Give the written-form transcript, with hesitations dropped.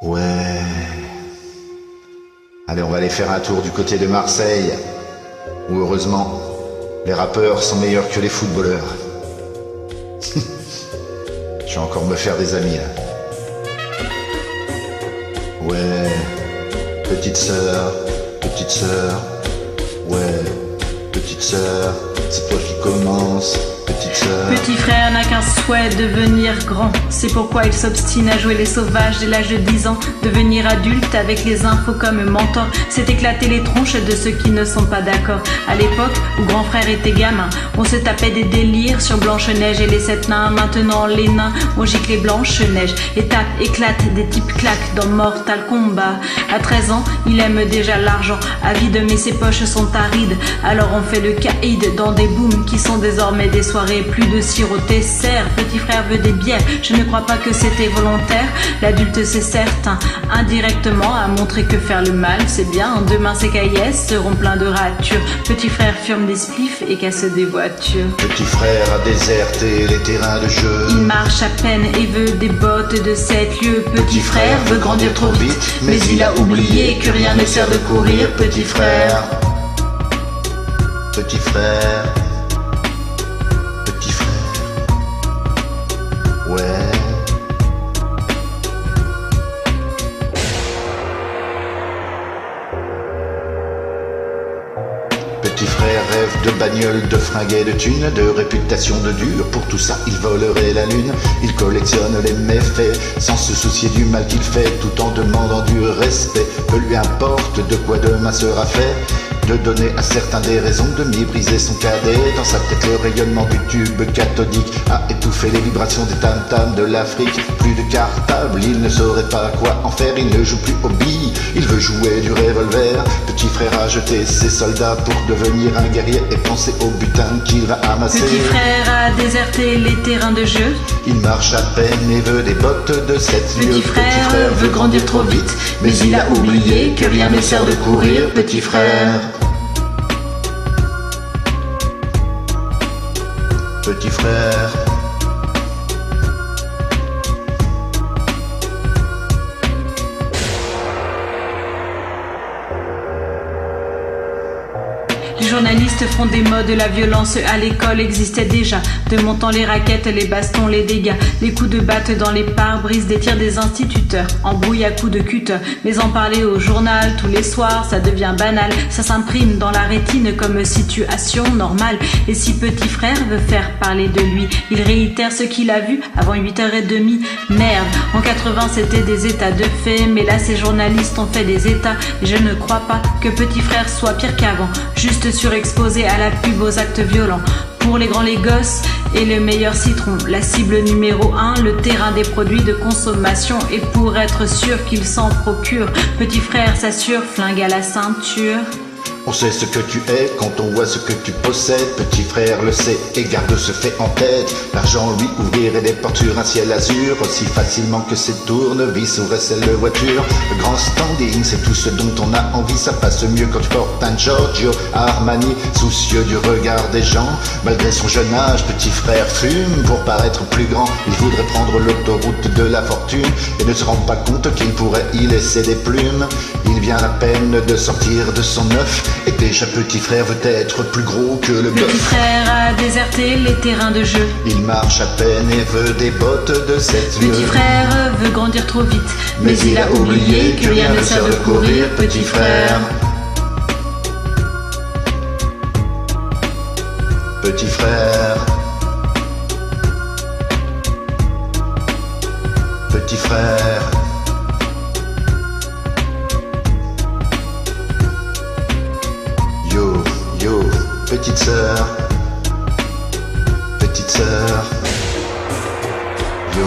Ouais. Allez, on va aller faire un tour du côté de Marseille, où heureusement, les rappeurs sont meilleurs que les footballeurs. Je vais encore me faire des amis là. Ouais, petite sœur, ouais, petite sœur, c'est toi qui commence, petite sœur. Petit frère n'a qu'un souhait, devenir grand. C'est pourquoi il s'obstine à jouer les sauvages dès l'âge de 10 ans. Devenir adulte avec les infos comme mentor, c'est éclater les tronches de ceux qui ne sont pas d'accord. À l'époque où grand frère était gamin, on se tapait des délires sur Blanche-Neige et les 7 nains. Maintenant les nains ont giclé Blanche-Neige. Étape, éclate, des types claquent dans Mortal Kombat. À 13 ans, il aime déjà l'argent, avide mais ses poches sont arides. Alors on fait le caïd dans des booms qui sont désormais des soirées. Plus de sirop Tesser, petit frère veut des bières. Je ne crois pas que c'était volontaire. L'adulte c'est certain, indirectement a montré que faire le mal c'est bien. Demain ses cahiers seront pleins de ratures. Petit frère fume des spliffs et casse des voitures. Petit frère a déserté les terrains de jeu. Il marche à peine et veut des bottes de 7 lieues. Petit frère veut grandir trop vite, mais il a oublié que rien ne sert de courir. Petit frère, petit frère, petit frère, ouais. Petit frère rêve de bagnole, de fringues et de thunes, de réputation de dur. Pour tout ça, il volerait la lune. Il collectionne les méfaits sans se soucier du mal qu'il fait, tout en demandant du respect. Peu lui importe de quoi demain sera fait, de donner à certains des raisons de briser son cadet. Dans sa tête, le rayonnement du tube cathodique a étouffé les vibrations des tam-tams de l'Afrique. Plus de cartable, il ne saurait pas quoi en faire. Il ne joue plus aux billes, il veut jouer du revolver. Petit frère a jeté ses soldats pour devenir un guerrier et penser au butin qu'il va amasser. Petit frère a déserté les terrains de jeu. Il marche à peine et veut des bottes de 7 lieues. Petit frère veut grandir trop vite, mais il a oublié que rien ne sert de courir. Petit frère, petit frère, les journalistes font des modes, la violence à l'école existait déjà. De montant les raquettes, les bastons, les dégâts, les coups de batte dans les pare-brises des tirs des instituteurs, embrouille à coups de cutter. Mais en parler au journal tous les soirs, ça devient banal. Ça s'imprime dans la rétine comme situation normale. Et si petit frère veut faire parler de lui, il réitère ce qu'il a vu avant 8h30. Merde, en 80 c'était des états de fait, mais là ces journalistes ont fait des états. Et je ne crois pas que petit frère soit pire qu'avant, juste surexposé à la pub aux actes violents. Pour les grands, les gosses et le meilleur citron, la cible numéro 1, le terrain des produits de consommation. Et pour être sûr qu'il s'en procure, petit frère s'assure, flingue à la ceinture. on sait ce que tu es quand on voit ce que tu possèdes. Petit frère le sait et garde ce fait en tête. L'argent lui ouvrirait des portes sur un ciel azur aussi facilement que ses tournevis ouvraient celles de voiture. Le grand standing, c'est tout ce dont on a envie. Ça passe mieux quand tu portes un Giorgio Armani, soucieux du regard des gens. Malgré son jeune âge, petit frère fume pour paraître plus grand. Il voudrait prendre l'autoroute de la fortune et ne se rend pas compte qu'il pourrait y laisser des plumes. Il vient à peine de sortir de son œuf et déjà petit frère veut être plus gros que le bœuf. Petit frère a déserté les terrains de jeu. Il marche à peine et veut des bottes de 7 lieues. Petit frère veut grandir trop vite, mais il a oublié que rien ne sert de courir. Petit frère, petit frère, petit frère. Yo, yo, petite sœur, petite sœur, yo.